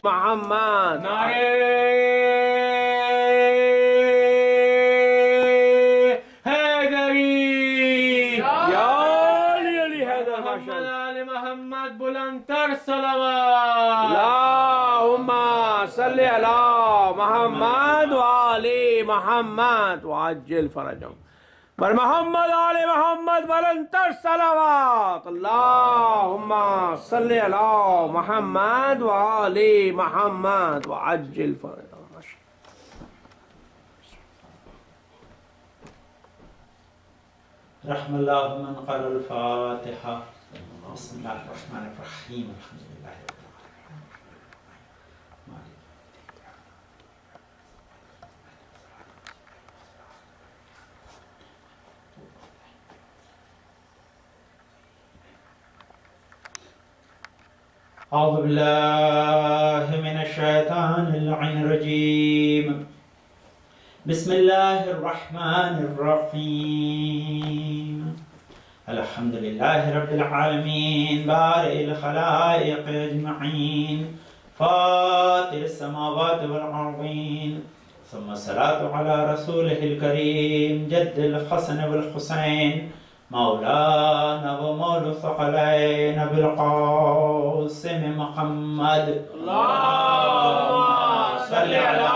मोहम्मद नारे हैदरी या अली हैदर मोहम्मद आले मोहम्मद बुलंदतर सलावत अल्लाहुम्मा सल्ली अला मोहम्मद व आले मोहम्मद व अज्जिल फरजहुम पर मोहम्मद आले मोहम्मद बुलंदतर सलावत अल्लाहुम्मा सल्ली अला मोहम्मद व आले मोहम्मद व अज्जिल फरजहुम रहमल्लाहु मन क़रअल फ़ातिहा बिस्मिल्लाहिर रहमानिर रहीम अल्हम्दुलिल्लाहि रब्बिल आलमीन अऊज़ु बिल्लाहि मिनश शैतानिर रजीम बिस्मिल्लाहिर्रहमानिर्रहीम अल्हम्दुलिल्लाहि रब्बिल आलमीन बारिल खलाइक़ अजमईन फातिरिस समावाति वल अर्ज़ीन सुम्मा सलातु अला रसूलिहिल करीम जद्दिल हसन वल हुसैन मौलाना व मौला सक़लैन अबुल क़ासिम मुहम्मद अल्लाहुम्मा सल्लि अला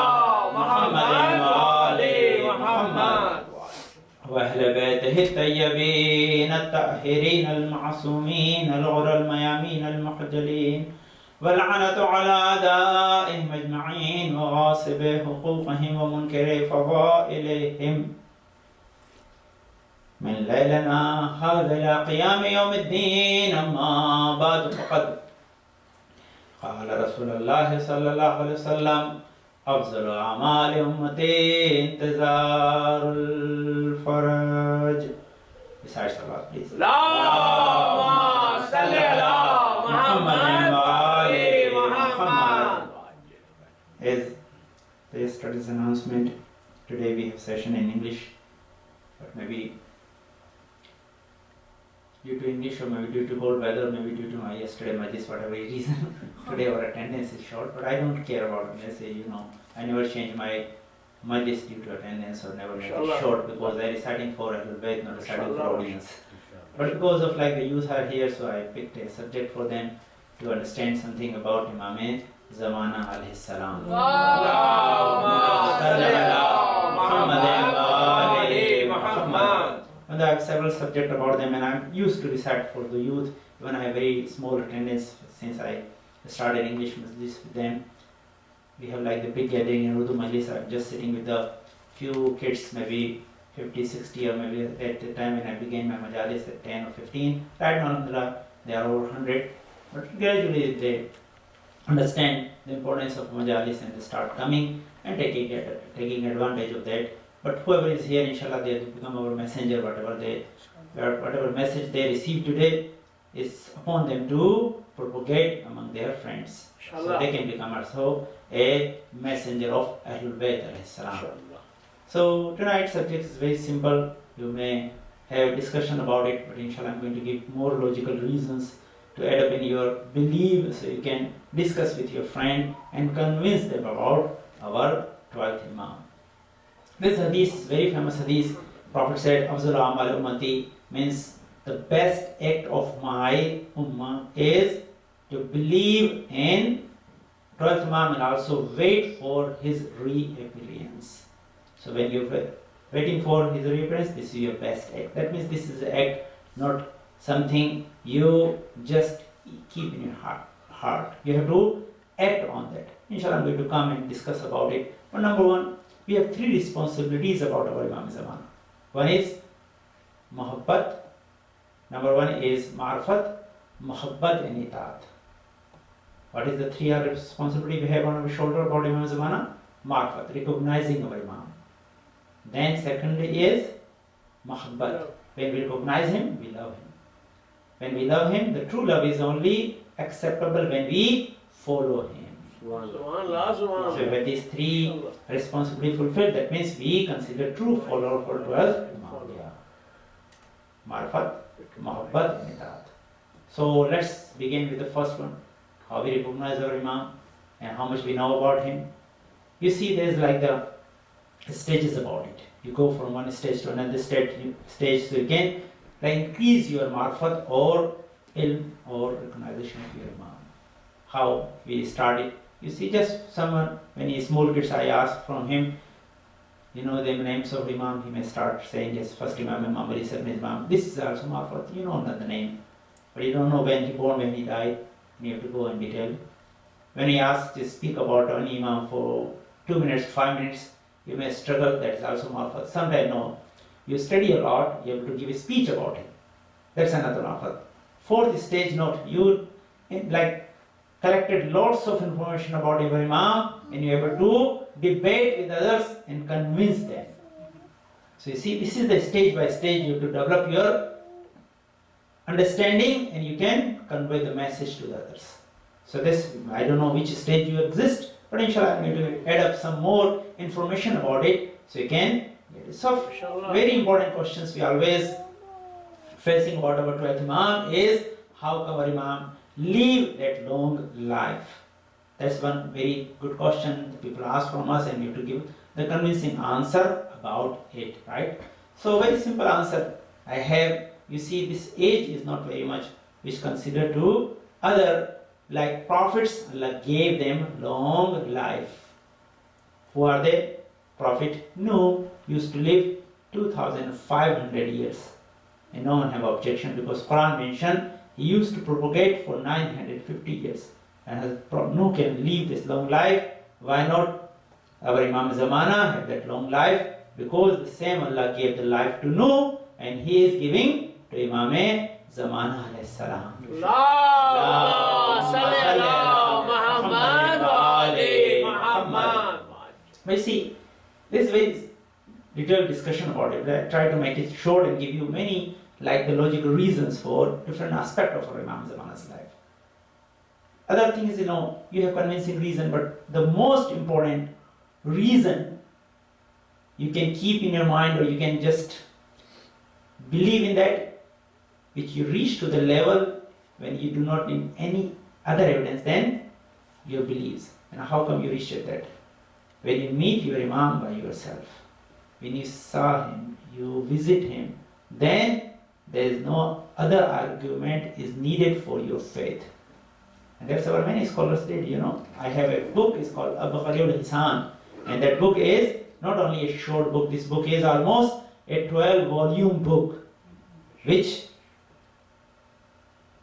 वअहले बैतिहि तय्यबीन अत्ताहिरीन अलमासूमीन अलग़ुरल मयामीन अलमुहज्जलीन वलअनतु अला आदाइहिम अजमईन व गासिबि हुकूक़िहिम व मुनकिरि फ़ज़ाइलिहिम मिन लैलिना हाज़ा इला क़ियाम यौमिद्दीन अम्मा बअद फ़क़द क़ाल रसूलुल्लाह सल्लल्लाहु अलैहि वसल्लम अफ़ज़ल अमाल उम्मती इंतज़ारुल फ़रज। Recite salat, please. अल्लाहुम्मा सल्ली अला मोहम्मद व आले Mohammad As the yesterday's announcement, today we have session in English, but maybe due to English or maybe due to cold weather, maybe due to my yesterday majlis, whatever reason, today our attendance is short, but I don't care about it. Let's say, I never change my majlis due to attendance or never make it short because I am reciting for Ahlul Bayt, not reciting for audience. But because of the youth are here, so I picked a subject for them to understand something about Imam Zamana alayhi salam. And I have several subjects about them and I am used to recite for the youth. Even I have very small attendance since I started English majlis with them. We have the big gathering in Urdu majlis. I am just sitting with a few kids, maybe 50, 60 or maybe at the time when I began my majalis at 10 or 15. Right now, alhamdulillah, they are over 100. But gradually they understand the importance of majalis and they start coming and taking advantage of that. But whoever is here, inshallah, they have become our messenger. Whatever message they receive today is upon them to propagate among their friends. So they can become also a messenger of Ahlul Bayt alayhi salam. So tonight's subject is very simple. You may have discussion about it, but inshallah I'm going to give more logical reasons to add up in your belief so you can discuss with your friend and convince them about our 12th Imam. This hadith, very famous hadith, Prophet said, Afzal Amal Ummati means the best act of my ummah is to believe in 12th Imam and also wait for his reappearance. So when you're waiting for his reappearance, this is your best act. That means this is an act, not something you just keep in your heart. You have to act on that. Inshallah, I'm going to come and discuss about it. But number one, we have three responsibilities about our Imam Zamana. One is Muhabbat, number one is Ma'rifat, Muhabbat and Itaat. What is the three responsibility we have on our shoulder about Imam Zamana? Ma'rifat, recognizing our Imam. Then secondly is Muhabbat. When we recognize him, we love him. When we love him, the true love is only acceptable when we follow him. So when these three responsibilities fulfilled, that means we consider true follower for 12 Imam. Marifat, Muhabbat and Itaat. So let's begin with the first one. How we recognize our Imam. and how much we know about him. You see, there's like the stages about it. You go from one stage to another stage, so you can like increase your marfat or ilm or recognition of your imam. How we started. You see, just someone, when he's small kids, I ask from him, you know the names of imam, he may start saying yes, first imam, Imam Ali, second imam. This is also marfat, you know the name. But you don't know when he born, when he died, and you have to go in detail. When he asks to speak about an imam for 2 minutes, 5 minutes, you may struggle, that is also marfat. Sometimes no. You study a lot, you have to give a speech about it. That's another marfat. Fourth stage, note, you like collected lots of information about your imam and you are able to debate with others and convince them. So you see, this is the stage by stage you have to develop your understanding and you can convey the message to the others. So this, I don't know which stage you exist, but inshallah I'm going to add up some more information about it so you can get it. So very important questions we always facing about our 12th Imam is how come our Imam live that long life? That's one very good question that people ask from us and we have to give the convincing answer about it, right? So very simple answer I have. You see, this age is not very much which considered to other like prophets. Allah gave them long life. Who are they? Prophet Nuh used to live 2500 years and no one have objection because Quran mentioned he used to propagate for 950 years and as Nuh can live this long life, why not our Imam Zamana have that long life? Because the same Allah gave the life to Nuh and he is giving to Imam Zamana alayhi salam. But you see, this is very detailed discussion about it. I try to make it short and give you many like the logical reasons for different aspects of our Imam Zamana's life. Other thing is, you have convincing reason, but the most important reason you can keep in your mind or you can just believe in that which you reach to the level when you do not need any other evidence than your beliefs. And how come you reach at that? When you meet your Imam by yourself, when you saw him, you visit him, then there is no other argument is needed for your faith. And that's what many scholars did, I have a book, it's called Al-Bukhari al-Hisan, and that book is not only a short book, this book is almost a 12-volume book, which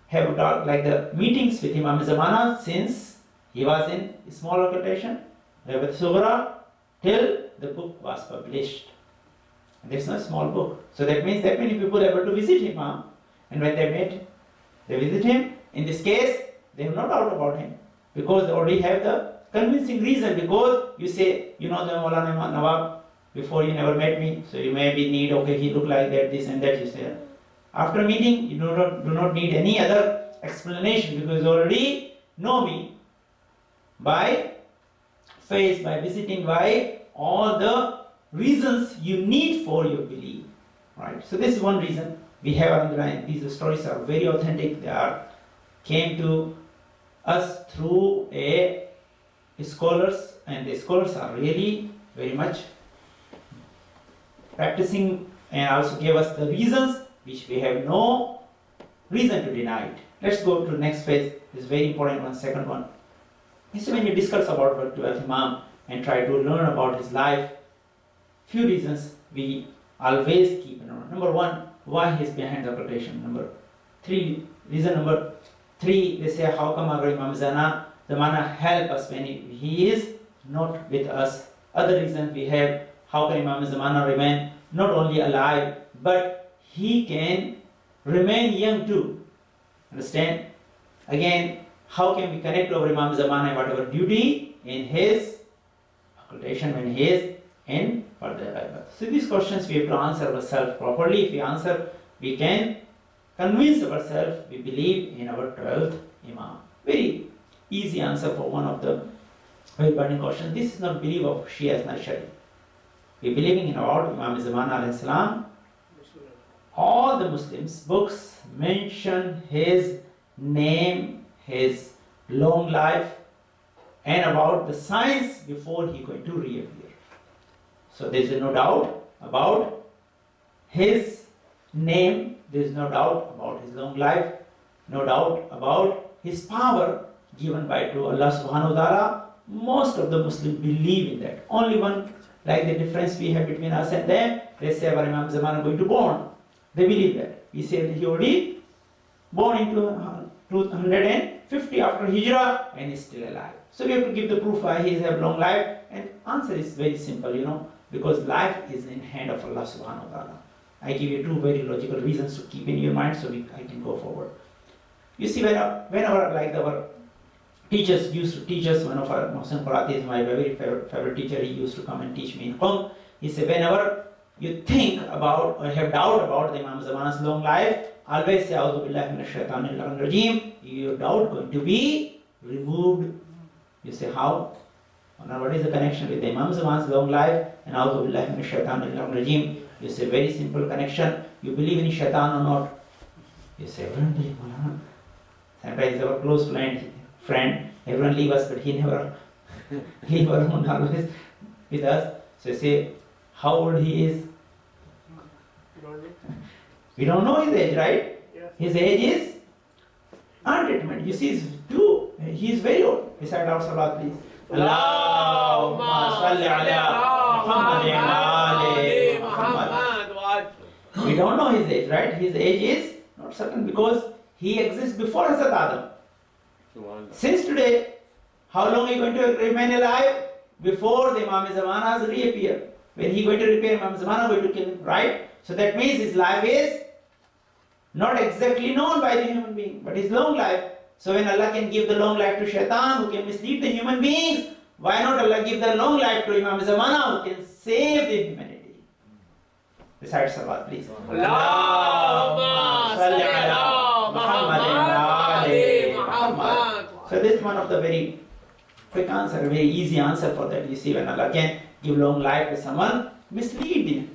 have done like the meetings with Imam Zamana since he was in small occultation, Rabat Sughra, till the book was published. And it's not a small book. So that means that many people are able to visit him. And when they met, they visit him. In this case, they have no doubt about him. Because they already have the convincing reason. Because you say, the Maulana Nawab, before you never met me, so you may be need, okay, he look like that, this and that, you say. After meeting, you do not need any other explanation because you already know me by face, by visiting, by all the reasons you need for your belief, right? So this is one reason we have underlined. These stories are very authentic. They came to us through scholars, and the scholars are really very much practicing and also gave us the reasons which we have no reason to deny it. Let's go to the next phase. This is very important one, second one. This is when you discuss about what 12th Imam and try to learn about his life. Few reasons we always keep in mind. Number one, why he is behind the occultation. Reason number three, they say how come our Imam Zamana help us when he is not with us. Other reasons we have, how can Imam Zamana remain not only alive but he can remain young too. Understand? Again, how can we connect to our Imam Zamana whatever duty in his occultation when he is in further life? So these questions we have to answer ourselves properly. If we answer, we can convince ourselves we believe in our 12th Imam. Very easy answer for one of the very burning questions. This is not belief of Shia Nashari. We are believing in about Imam Zamana alayhi salam. All the Muslims books mention his name, his long life, and about the signs before he going to reappear. So there is no doubt about his name, there is no doubt about his long life, no doubt about his power given by to Allah subhanahu wa ta'ala. Most of the Muslims believe in that. Only one, like the difference we have between us and them, they say our Imam Zaman is going to born. They believe that. We say that he already born into 250 after Hijrah and is still alive. So we have to give the proof why he has a long life, and answer is very simple, because life is in hand of Allah subhanahu wa ta'ala. I give you two very logical reasons to keep in your mind so I can go forward. You see, whenever like our teachers used to teach us, one of our Mohsen Qurati is my very favorite teacher, he used to come and teach me in Qom. He said, whenever you think about or have doubt about the Imam Zaman's long life, always say, A'udhu billahi minash shaitanir rajim. Your doubt going to be removed. You say, how? Now, what is the connection with the Imam Zaman's long life and A'udhu billahi minash shaitanir rajim? You say, very simple connection. You believe in shaitan or not? You say, everyone believe. Sometimes our close friend, everyone leave us, but he never leave alone, always with us. So you say, how old he is? We don't know his age, right? Yes. His age is undetermined. You see, he is very old. Recite our salat, please. Allahumma salli ala Muhammadin wa ali Muhammad. We don't know his age, right? His age is not certain because he exists before Hazrat Adam. Since today, how long is he going to remain alive? Before the Imam Zamana reappear. When he going to reappear, Imam Zamana going to kill him, right? So that means his life is not exactly known by the human being, but his long life. So when Allah can give the long life to Shaitan who can mislead the human beings, why not Allah give the long life to Imam Zamana who can save the humanity? Recite Salat, please. Allahumma salli ala Muhammadin wa ali Muhammad. So this is one of the very quick answer, very easy answer for that. You see, when Allah can give long life to someone, mislead the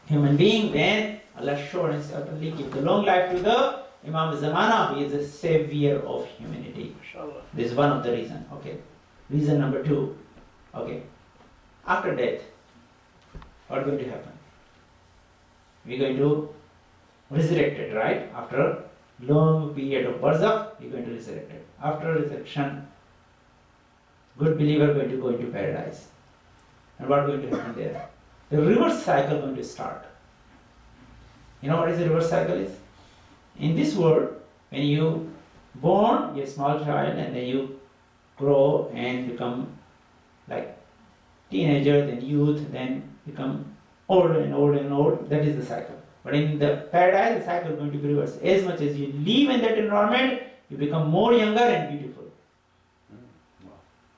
human being, then Allah sure and certainly give the long life to the Imam Zamana, who is the savior of humanity. This is one of the reasons. Okay. Reason number 2. Okay. After death, what is going to happen? We are going to resurrect it, right? After long period of barzakh, we are going to resurrect it. After resurrection, good believer going to go into paradise. And what is going to happen there? The reverse cycle going to start. You know what is the reverse cycle is? In this world, when you born, you're a small child, and then you grow and become like teenager, then youth, then become older and older and old. That is the cycle. But in the paradise, the cycle is going to be reversed. As much as you live in that environment, you become more younger and beautiful.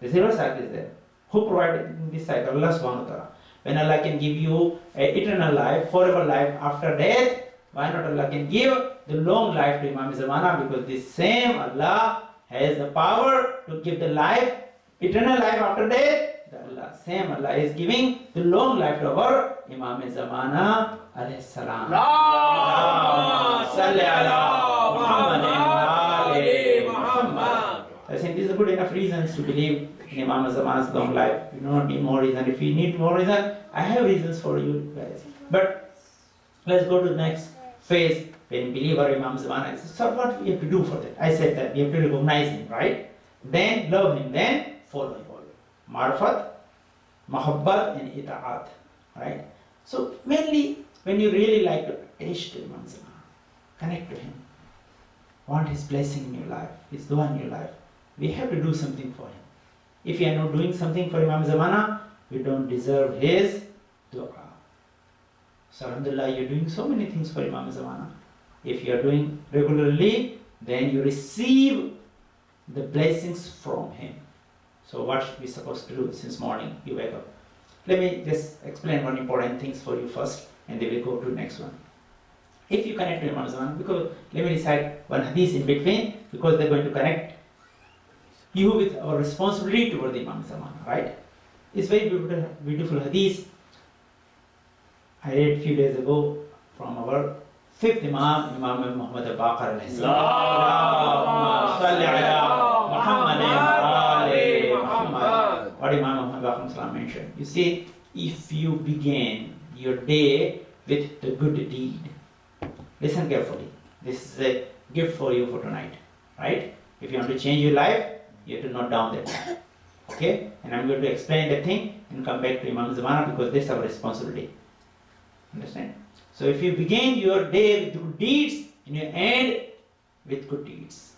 The zero cycle is there. Who provided this cycle? Allah subhanahu wa ta'ala. When Allah can give you an eternal life, forever life after death, why not Allah can give the long life to Imam Zamana? Because this same Allah has the power to give the life, eternal life after death. The same Allah is giving the long life to our Imam Zamana alayhi salam. Allahumma salli ala Muhammadin wa ali Muhammad. I think these are good enough reasons to believe in Imam Zamana's long life. You don't need more reason. If you need more reason, I have reasons for you guys. But let's go to the next phase. When believe our Imam Zamana, so what we have to do for that? I said that we have to recognize him, right? Then love him, then follow him. Marfat, Mahabbat and Ita'at, right? So mainly when you really like to attach to Imam Zamana, connect to him, want his blessing in your life, his dua in your life, we have to do something for him. If you are not doing something for Imam Zamana, we don't deserve his dua. So alhamdulillah, you are doing so many things for Imam Zamana. If you are doing regularly, then you receive the blessings from him. So what should we supposed to do since morning you wake up? Let me just explain one important things for you first, and then we'll go to the next one. If you connect to Imam Zamana, because let me recite one hadith in between, because they're going to connect you with our responsibility toward the Imam Zamana, right? It's very beautiful hadith. I read a few days ago from our 5th Imam, Imam Muhammad al-Baqir al-Hisam. Allahumma salli ala Muhammadin wa ali what Imam Muhammad mentioned. You see, if you begin your day with the good deed, listen carefully. This is a gift for you for tonight, right? If you want to change your life, you have to note down that. Okay? And I'm going to explain that thing and come back to Imam Zamana because that's our responsibility. Understand? So if you begin your day with good deeds and you end with good deeds,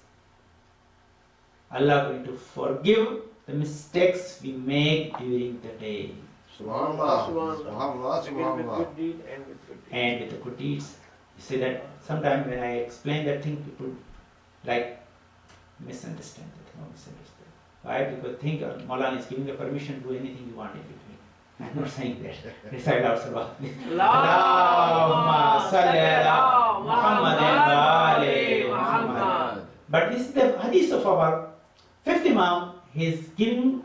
Allah is going to forgive the mistakes we make during the day. Subhanallah. Subhanallah. Begin with good deed and with good deed. And with the good deeds. You see that sometimes when I explain that thing, people like misunderstand it. Misunderstand. Why? Because think Maulana is giving the permission to do anything you want in between. I'm not saying that. Recite out Salah. Allahumma salli ala Muhammadin wa ali Muhammad. But this is the hadith of our fifth Imam. He is giving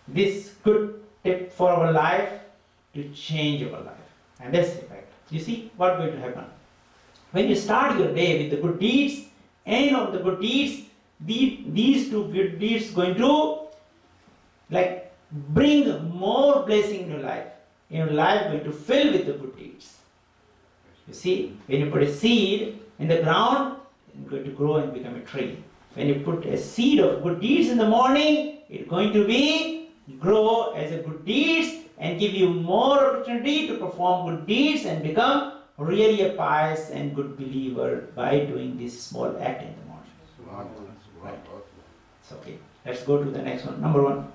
this good tip for our life to change our life. And that's the fact. You see what's going to happen. When you start your day with the good deeds, any of the good deeds, these two good deeds going to like bring more blessing in your life. Your life going to fill with the good deeds. You see, when you put a seed in the ground, it's going to grow and become a tree. When you put a seed of good deeds in the morning, it's going to be grow as a good deeds and give you more opportunity to perform good deeds and become really a pious and good believer by doing this small act in the morning. Right. It's okay. Let's go to the next one. Number one.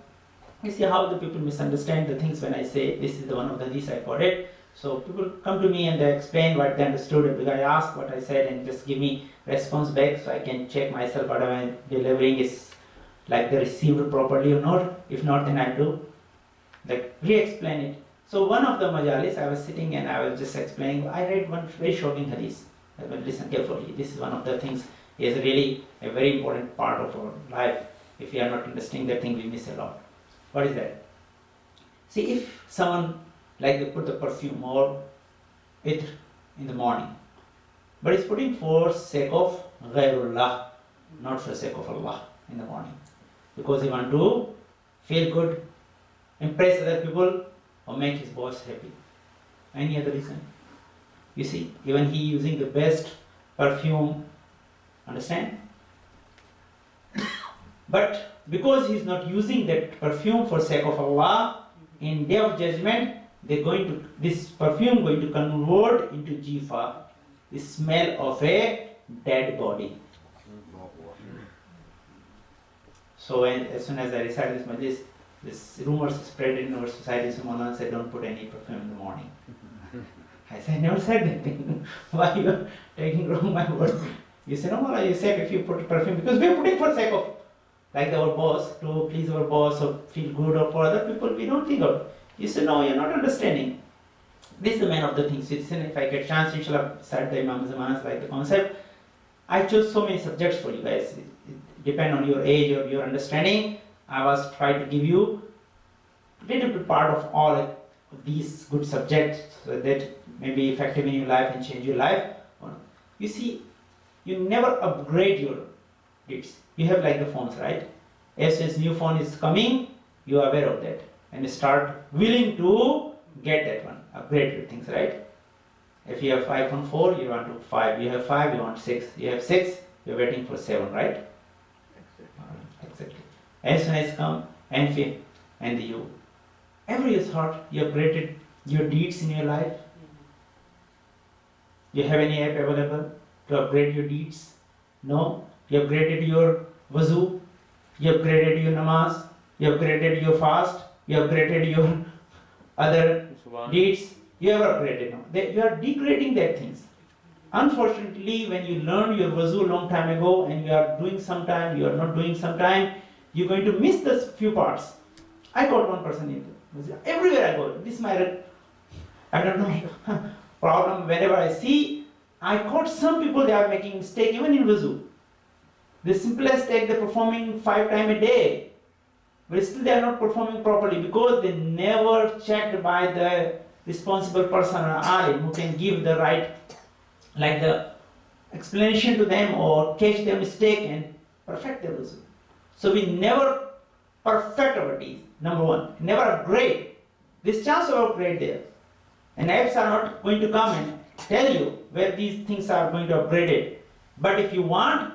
You see how the people misunderstand the things when I say this is the one of the hadith I quoted. So people come to me and they explain what they understood because I ask what I said and just give me response back so I can check myself whatever I'm delivering is like they received properly or not. If not, then I do like re-explain it. So one of the majalis I was sitting and I was just explaining. I read one very shocking hadith. Listen carefully. This is one of the things is really a very important part of our life. If we are not understanding that thing, we miss a lot. What is that? See, if someone like they put the perfume or it in the morning, but it's putting for sake of ghairullah, not for sake of Allah in the morning, because he want to feel good, impress other people, or make his boss happy. Any other reason? You see, even he using the best perfume, understand? But because he is not using that perfume for sake of Allah, in day of judgment, this perfume going to convert into jifa, the smell of a dead body. So as soon as I recited this majlis, this rumors spread in our society. Someone said, "Don't put any perfume in the morning." I said, "I never said that thing. Why you are taking wrong my word?" You said, "No, Mala, you said if you put perfume because we are putting for sake of." Like our boss, to please our boss or feel good or for other people, we don't think of. You say, no, you're not understanding. This is the main of the things. If I get chance, inshallah, start the Imam Zamanas like the concept. I chose so many subjects for you guys. It depend on your age or your understanding. I was trying to give you a little bit part of all of these good subjects so that may be effective in your life and change your life. You see, you never upgrade your deeds. You have like the phones, right? As this new phone is coming, you are aware of that. And you start willing to get that one, upgrade your things, right? If you have iPhone 4, you want to 5. You have 5, you want 6. You have 6, you're waiting for 7, right? Exactly. As soon as come, and you. Every thought, you upgraded your deeds in your life. You have any app available to upgrade your deeds? No. You upgraded your wuzu, you upgraded your namaz, you upgraded your fast, you upgraded your other deeds. You have upgraded now. You are degrading that things. Unfortunately, when you learn your wuzu long time ago and you are doing sometime, you are not doing sometime, you're going to miss this few parts. I got one person in everywhere I go. This is my, I don't know, problem. Whenever I see, I caught some people they are making mistake even in wuzu. The simplest act they're performing 5 times a day, but still they are not performing properly because they never checked by the responsible person or alim who can give the right, like the explanation to them or catch their mistake and perfect their wuzu. So we never perfect our deeds. Number one, never upgrade. This chance of upgrade there. And apps are not going to come and tell you where these things are going to upgrade it. But if you want,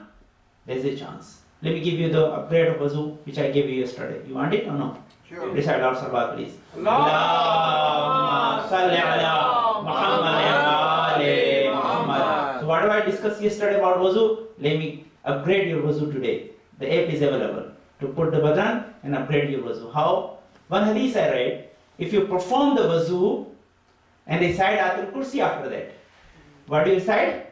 there's a chance. Let me give you the upgrade of wuzu which I gave you yesterday. You want it or no? Sure. Recite our salawat, please. Allahumma salli ala Muhammad wa ali Muhammad. So whatever I discussed yesterday about wuzu, let me upgrade your wuzu today. The app is available to put the button and upgrade your wuzu. How? One hadith I read, if you perform the wuzu and recite Ayatul Kursi after that. What do you recite?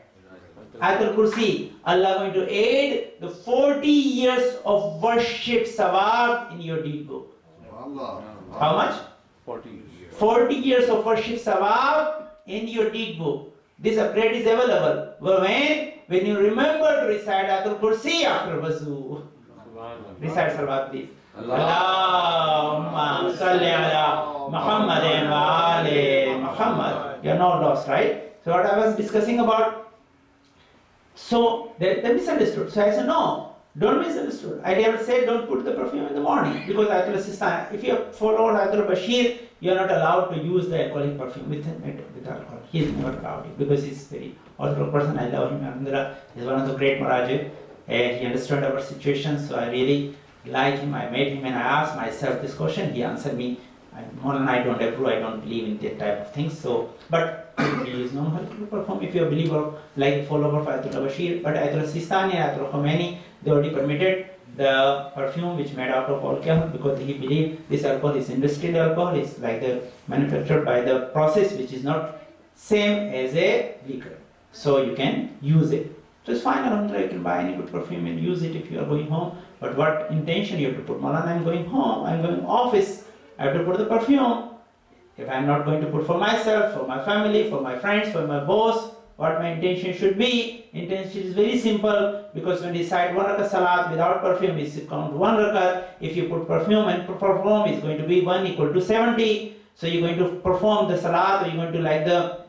Ayatul Kursi. Allah going to aid the 40 years of worship sawab in your deed book. Allah. How much? 40 years. 40 years of worship sawab in your deed book. This upgrade is available. When you remember to recite Ayatul Kursi after wuzu. Recite salawat, please. Allahumma salli ala Muhammadin wa ali Muhammad. You are not lost, right? So what I was discussing about, so they misunderstood. So I said, no, don't misunderstood. I never said don't put the perfume in the morning because Ayatul Sistan, if you follow Ayatul Bashir, you are not allowed to use the alcoholic perfume with alcohol. He is never allowed it because he is very orthodox person. I love him. Alhamdulillah, he is one of the great Marajah. He understood our situation, so I really like him. I met him and I asked myself this question. He answered me, Maulana, I don't approve, I don't believe in that type of things. So, but he is known how to perform if you are a believer, like follower of Ayatul Bashir. But Ayatul Sistani and Ayatul Khomeini, they already permitted the perfume which made out of alcohol because he believed this alcohol is industrial alcohol. It's like the manufactured by the process which is not same as a liquor. So you can use it. So it's fine, alhamdulillah, you can buy any good perfume and use it if you are going home. But what intention you have to put? Maulana, I'm going home, I'm going office, I have to put the perfume. If I'm not going to put for myself, for my family, for my friends, for my boss, what my intention should be? Intention is very simple because when you recite one rakat salat without perfume, it's count one rakat. If you put perfume and perform, it's going to be 1 equal to 70. So you're going to perform the salat, or you're going to like the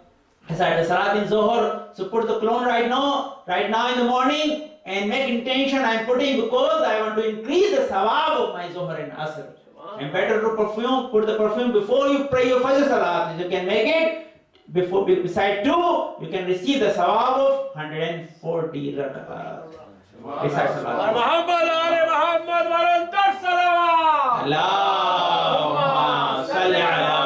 recite the salat in Zohar. So put the clone right now in the morning and make intention I'm putting because I want to increase the sawab of my Zohar and Asr. And better to put the perfume before you pray your Fajr Salat. You can make it before beside 2, you can receive the sawab of 140 rakat. Recite Salat. Muhammad Ali Muhammad Walantar Salawat. Allahumma salli ala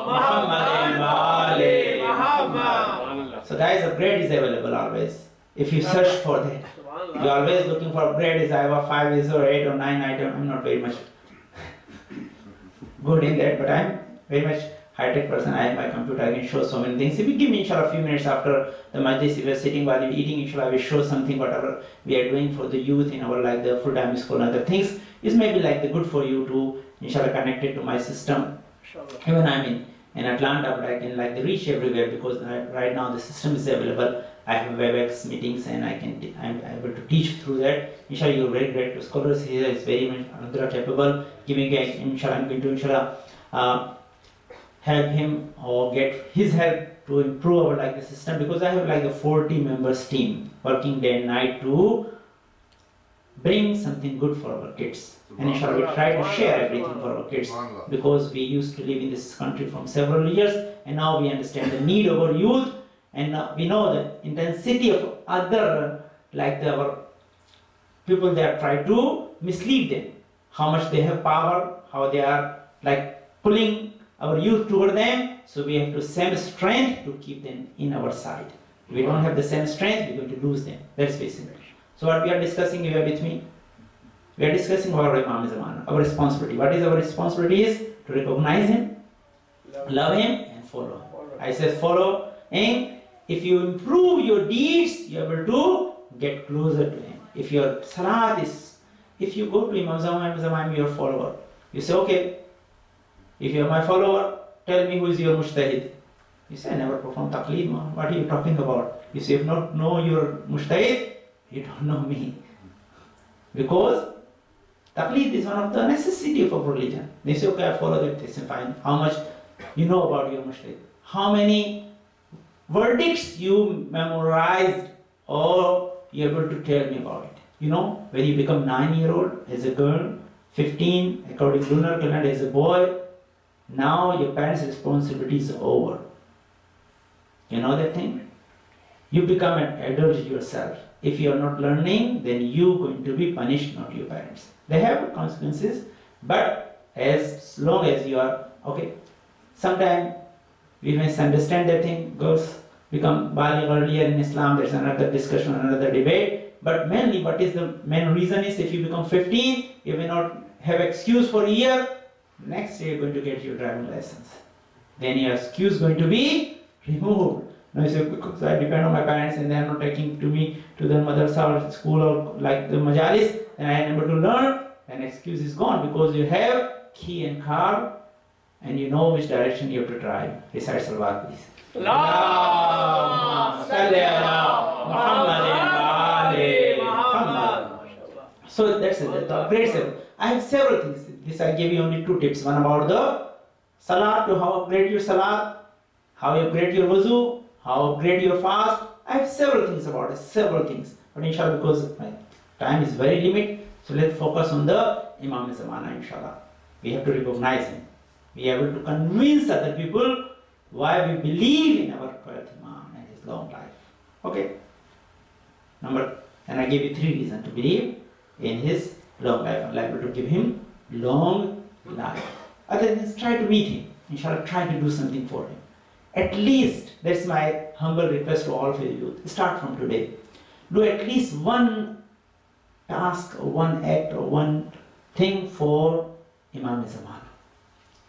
Muhammadin wa ali Muhammad. So guys, upgrade is available always. If you search for that, you are always looking for upgrade. Is I have 5 is or 8 or 9 item. I'm not very much good in that, but I'm very much high-tech person. I have my computer, I can show so many things. If you give me inshallah a few minutes after the majlis, if you are sitting while you're eating, inshallah I will show something whatever we are doing for the youth in our like the full-time school and other things. It's maybe like the good for you to inshallah connect it to my system. Even I'm in Atlanta, but I can like the reach everywhere because right now the system is available. I have WebEx meetings and I'm able to teach through that. Inshallah, you're very great scholars here. It's very much capable. Giving inshallah, I'm going to inshallah help him or get his help to improve our like the system because I have like a 40 members team working day and night to bring something good for our kids. And inshallah, we try to share everything for our kids because we used to live in this country from several years and now we understand the need of our youth. And we know the intensity of other, like our people that try to mislead them. How much they have power, how they are like pulling our youth toward them. So we have the same strength to keep them in our side. If we don't have the same strength, we're going to lose them. That's basically. So what we are discussing, you are with me? We are discussing our Imam Zaman, our responsibility. What is our responsibility is to recognize him, love him and follow him. I said follow him. If you improve your deeds, you are able to get closer to him. If your salat is, if you go to Imam Zaman, I'm your follower. You say, okay, if you are my follower, tell me who is your mujtahid. You say, I never perform taqleed, man. What are you talking about? You say, if you don't know your mujtahid, you don't know me. Because taqleed is one of the necessity of religion. They say, okay, I follow that, they say, fine. How much you know about your mujtahid? How many verdicts you memorized or you're able to tell me about it? You know, when you become 9-year-old as a girl, 15 according to lunar calendar as a boy, now your parents' responsibility is over. You know that thing? You become an adult yourself. If you are not learning, then you are going to be punished, not your parents. They have consequences, but as long as you are okay. Sometimes we misunderstand that thing. Girls become baligh earlier in Islam. There's another discussion, another debate. But mainly, what is the main reason is if you become 15, you may not have excuse for a year. Next year, you're going to get your driving license. Then your excuse is going to be removed. Now you say, because I depend on my parents and they are not taking to me to the madrasa or school or like the majalis, and I am able to learn, and excuse is gone because you have key and car and you know which direction you have to drive. Recite Salawat, please. Allahumma salli ala Muhammadin wa ali Muhammad. So that's it. The great seven. I have several things. This I gave you only 2 tips. One about the salat, to how upgrade your salat, how you upgrade your wuzu, how upgrade your fast. I have several things about it, several things. But inshallah, because my time is very limited, so let's focus on the Imam Zamana, inshallah. We have to recognize him. We are able to convince other people why we believe in our Prophet Imam and his long life. Okay? And I gave you 3 reasons to believe in his long life. I'm liable to give him long life. Other than try to meet him. Inshallah, try to do something for him. At least, that's my humble request to all of you youth. Start from today. Do at least one task or one act or one thing for Imam Zamana.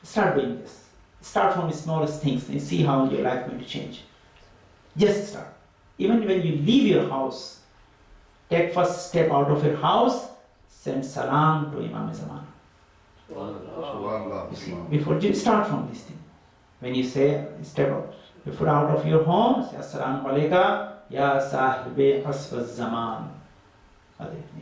Start doing this. Start from the smallest things and see how your life is going to change. Just start. Even when you leave your house, take first step out of your house, send salam to Imam Zamana. You see, before you start from this thing. When you say, step out, before out of your home, say Assalamu alaikum, ya sahibi asfaz zaman.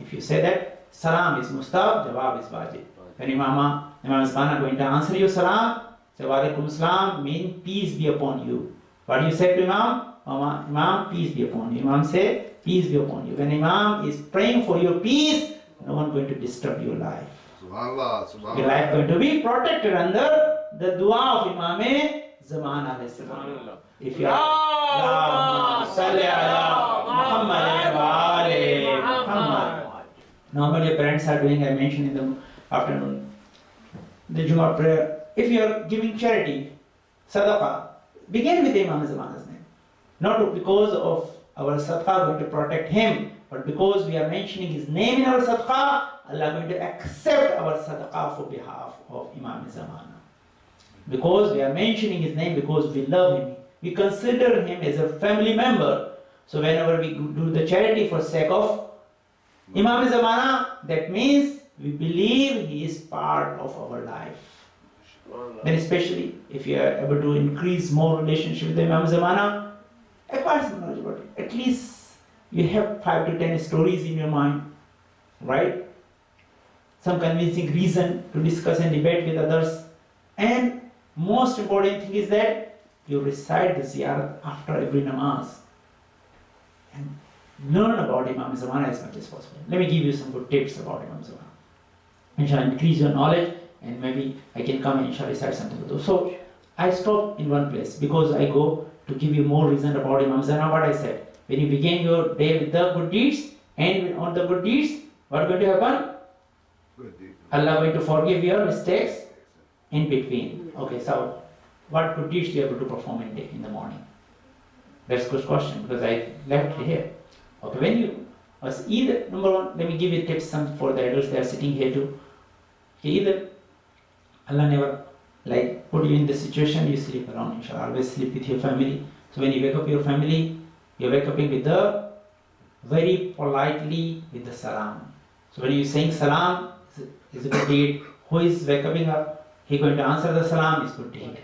If you say that, salam is mustab, jawab is wajib. When Imam Zamana going to answer your salam, say wa alaikum salam, mean peace be upon you. What do you say to Imam? Imam, peace be upon you. Imam say, peace be upon you. When Imam is praying for your peace, no one going to disturb your life. Subhanallah, Subhanallah. Your life going to be protected under the dua of Imam Zamana alayhi salam. If you are Allahumma salli ala Muhammadin wa ali Muhammad. Normally parents are doing, I mentioned in the afternoon, the Jummah prayer. If you are giving charity, sadaqah, begin with Imam Zamana's name. Not because of our sadaqah going to protect him, but because we are mentioning his name in our sadaqah, Allah is going to accept our sadaqah for behalf of Imam Zamana. Because we are mentioning his name, because we love him, we consider him as a family member. So whenever we do the charity for sake of Imam Zamana, that means we believe he is part of our life. Then especially if you are able to increase more relationship with Imam Zamana, acquire some knowledge about it. At least you have 5 to 10 stories in your mind, right? Some convincing reason to discuss and debate with others. And most important thing is that you recite the ziyarat after every namaz and learn about Imam Zamana as much as possible. Let me give you some good tips about Imam Zamana. Inshallah, increase your knowledge and maybe I can come and inshallah recite something with those. So I stop in one place because I go to give you more reason about Imam Zamana. What I said, when you begin your day with the good deeds and on the good deeds, what is going to happen? Allah going to forgive your mistakes in between. Okay, so what good deeds do you have to perform in the morning? That's a good question because I left it here. Okay, when you was either number one, let me give you tips some for the adults that are sitting here too. Either Allah never like put you in the situation you sleep alone, inshallah. Always sleep with your family. So when you wake up your family, you wake up with the very politely with the salam. So when you saying salam, is a good deed. Who is waking up? He going to answer the salam is good deed.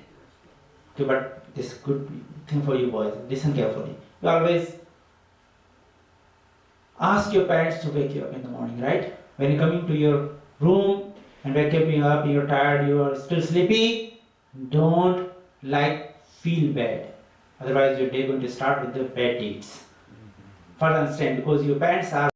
Okay, but this good thing for you boys. Listen carefully. You always ask your parents to wake you up in the morning, right? When you come into your room and wake you up, you're tired, you are still sleepy, don't feel bad. Otherwise your day going to start with the bad deeds. First understand, because your parents are